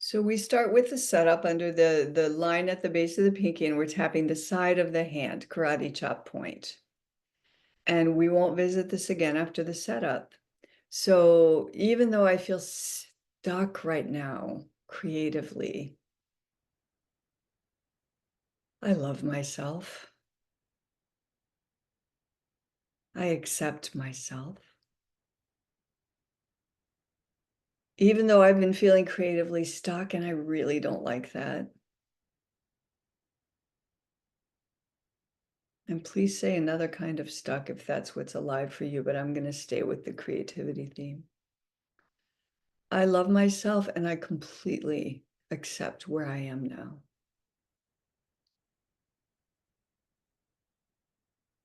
So we start with the setup under the line at the base of the pinky, and we're tapping the side of the hand, karate chop point. And we won't visit this again after the setup. So even though I feel stuck right now creatively, I love myself. I accept myself. Even though I've been feeling creatively stuck, and I really don't like that. And please say another kind of stuck if that's what's alive for you, but I'm going to stay with the creativity theme. I love myself and I completely accept where I am now.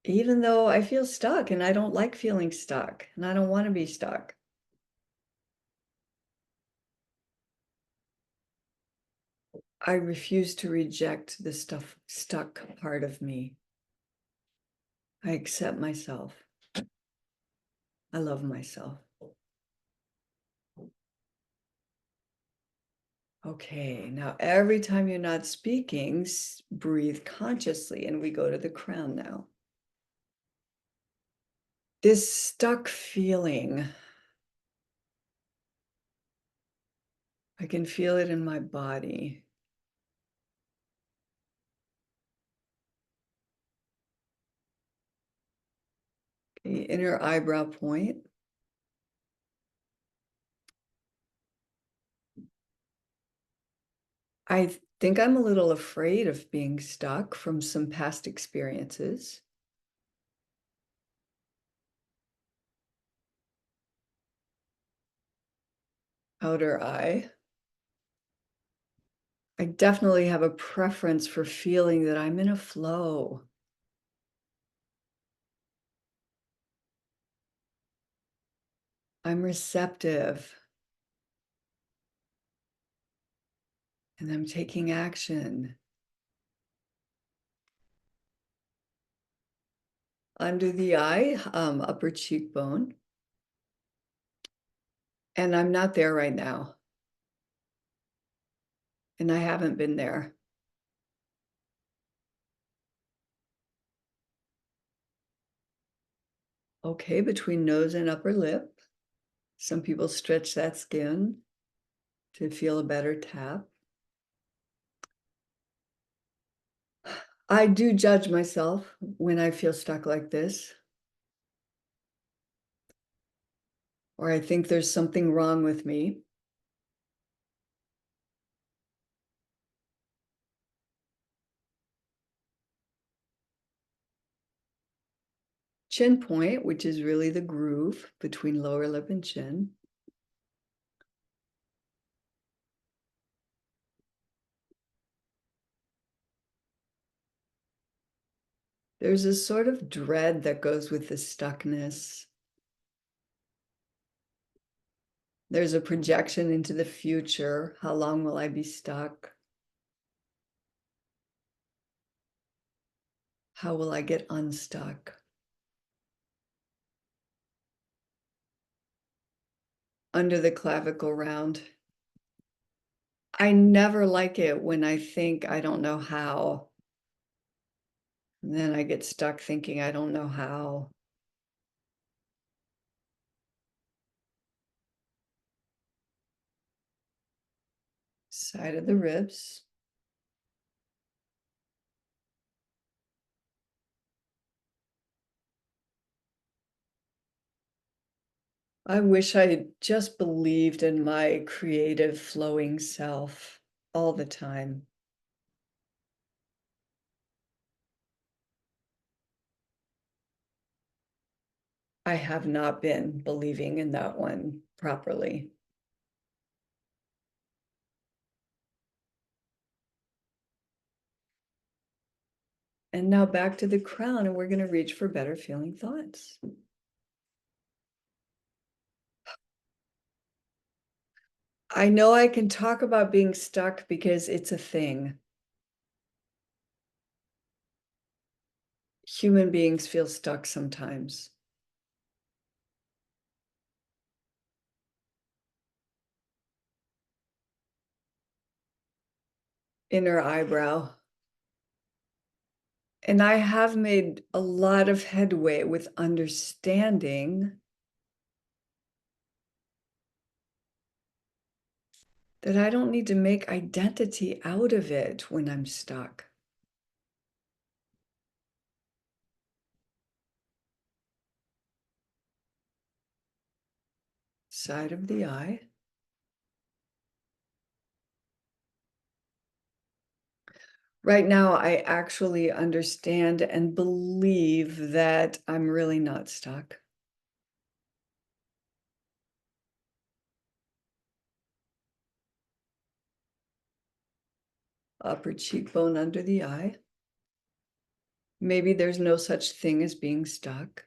Even though I feel stuck and I don't like feeling stuck and I don't want to be stuck. I refuse to reject the stuck part of me. I accept myself. I love myself. Okay, now every time you're not speaking, breathe consciously, and we go to the crown now. This stuck feeling, I can feel it in my body. Okay, inner eyebrow point. I think I'm a little afraid of being stuck from some past experiences. Outer eye. I definitely have a preference for feeling that I'm in a flow. I'm receptive. And I'm taking action. Under the eye, upper cheekbone. And I'm not there right now. And I haven't been there. Okay, between nose and upper lip. Some people stretch that skin to feel a better tap. I do judge myself when I feel stuck like this. Or I think there's something wrong with me. Chin point, which is really the groove between lower lip and chin. There's a sort of dread that goes with the stuckness. There's a projection into the future. How long will I be stuck? How will I get unstuck? Under the clavicle round. I never like it when I think I don't know how. And then I get stuck thinking I don't know how. Side of the ribs. I wish I just believed in my creative flowing self all the time. I have not been believing in that one properly. And now back to the crown, and we're going to reach for better feeling thoughts. I know I can talk about being stuck because it's a thing. Human beings feel stuck sometimes. Inner eyebrow. And I have made a lot of headway with understanding that I don't need to make identity out of it when I'm stuck. Side of the eye. Right now, I actually understand and believe that I'm really not stuck. Upper cheekbone under the eye. Maybe there's no such thing as being stuck.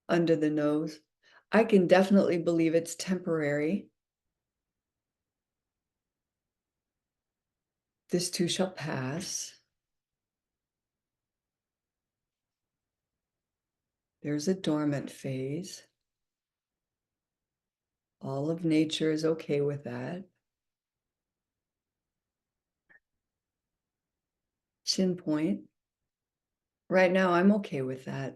Under the nose. I can definitely believe it's temporary. This too shall pass. There's a dormant phase. All of nature is okay with that. Chin point. Right now, I'm okay with that.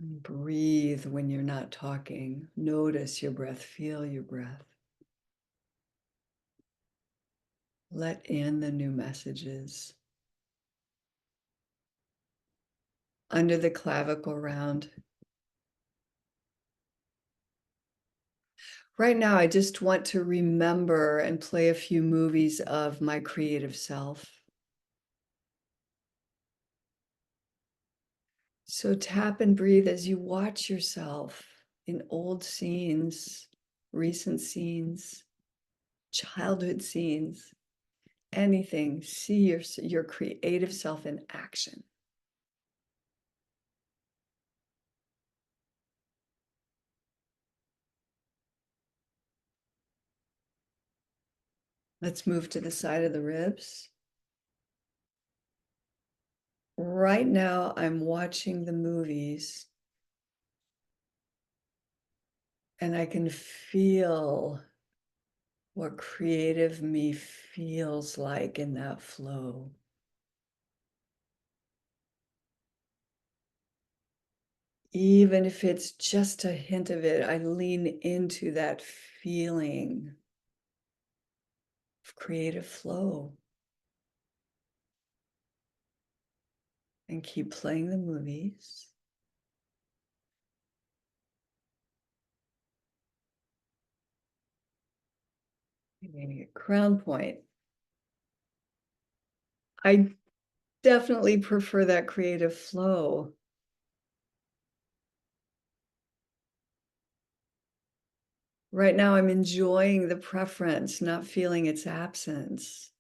Breathe when you're not talking. Notice your breath. Feel your breath. Let in the new messages. Under the clavicle round. Right now, I just want to remember and play a few movies of my creative self. So tap and breathe as you watch yourself in old scenes, recent scenes, childhood scenes, anything. See your creative self in action. Let's move to the side of the ribs. Right now, I'm watching the movies and I can feel what creative me feels like in that flow. Even if it's just a hint of it, I lean into that feeling of creative flow and keep playing the movies. Crown point. I definitely prefer that creative flow. Right now, I'm enjoying the preference, not feeling its absence.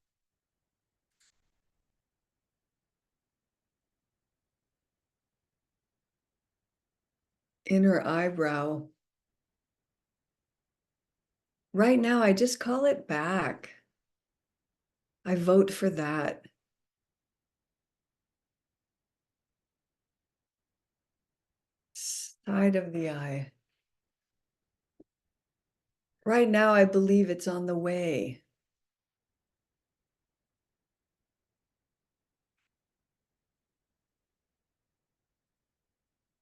Inner eyebrow. Right now, I just call it back. I vote for that. Side of the eye. Right now, I believe it's on the way.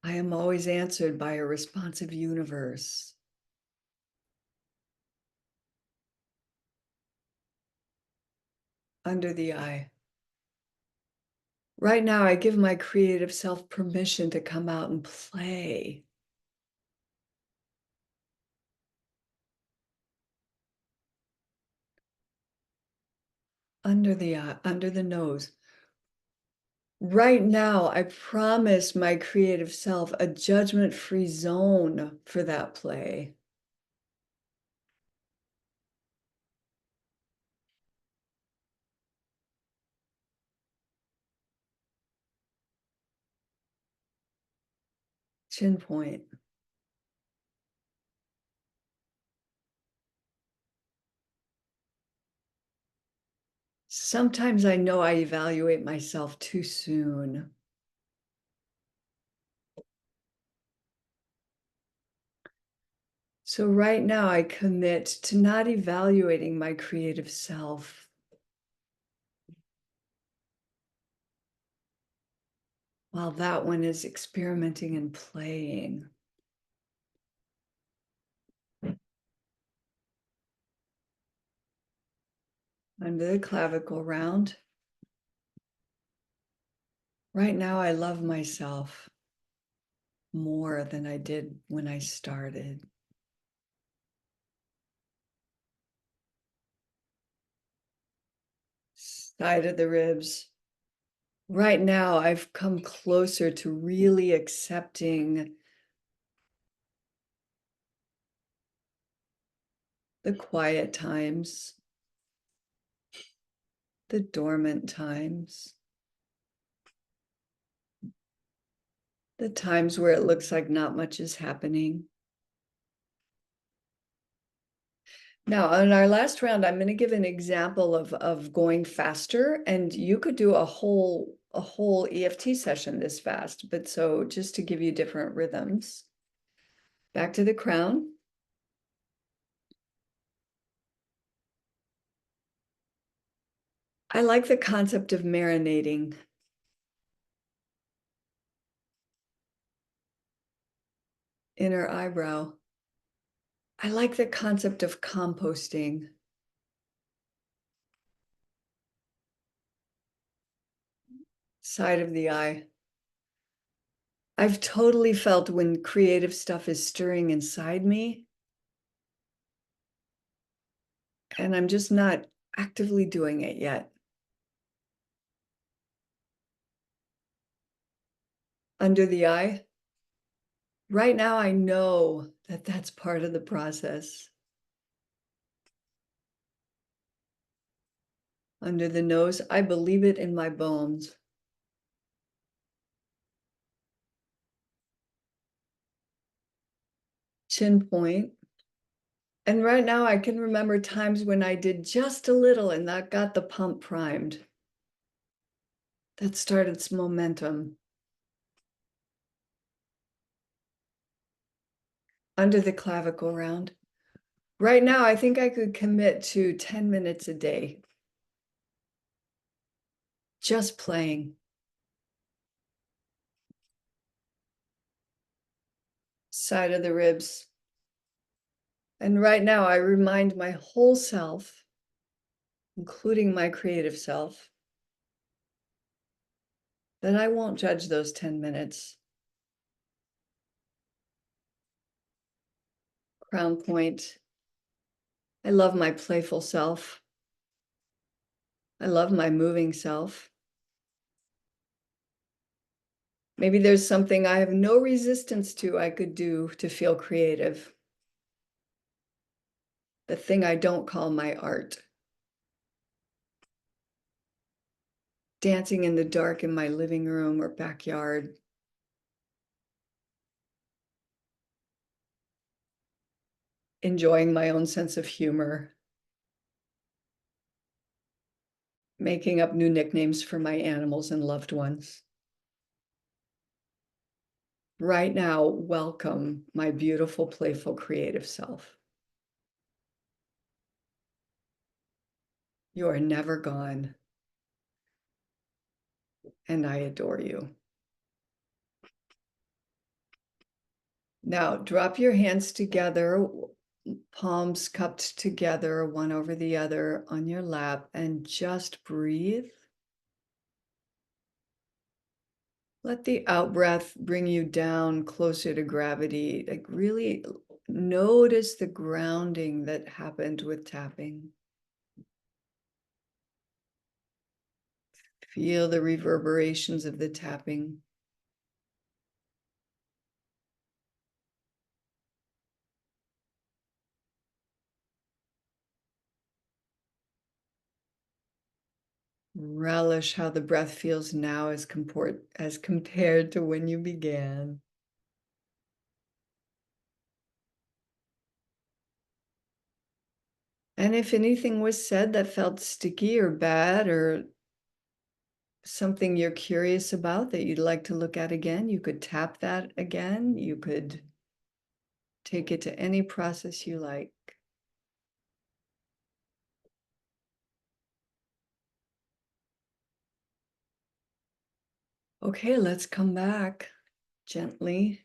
I am always answered by a responsive universe. Under the eye. Right now, I give my creative self permission to come out and play. Under the eye, under the nose. Right now, I promise my creative self a judgment-free zone for that play. Chin point. Sometimes I know I evaluate myself too soon. So right now I commit to not evaluating my creative self, while that one is experimenting and playing. Under the clavicle round. Right now I love myself more than I did when I started. Side of the ribs. Right now I've come closer to really accepting the quiet times, the dormant times, the times where it looks like not much is happening. Now, on our last round, I'm going to give an example of going faster, and you could do a whole EFT session this fast, but so just to give you different rhythms. Back to the crown. I like the concept of marinating. Inner eyebrow. I like the concept of composting. Side of the eye. I've totally felt when creative stuff is stirring inside me, and I'm just not actively doing it yet. Under the eye. Right now, I know that that's part of the process. Under the nose, I believe it in my bones. Chin point. And right now, I can remember times when I did just a little and that got the pump primed. That started some momentum. Under the clavicle round. Right now, I think I could commit to 10 minutes a day. Just playing. Side of the ribs. And right now, I remind my whole self, including my creative self, that I won't judge those 10 minutes. Crown point. I love my playful self. I love my moving self. Maybe there's something I have no resistance to I could do to feel creative. The thing I don't call my art. Dancing in the dark in my living room or backyard. Enjoying my own sense of humor. Making up new nicknames for my animals and loved ones. Right now, welcome my beautiful, playful, creative self. You are never gone, and I adore you. Now, drop your hands together, palms cupped together, one over the other on your lap, and just breathe. Let the out breath bring you down closer to gravity. Like really notice the grounding that happened with tapping. Feel the reverberations of the tapping. Relish how the breath feels now as compared to when you began. And if anything was said that felt sticky or bad or something you're curious about that you'd like to look at again, you could tap that again. You could Take it to any process you like. Okay, let's come back gently.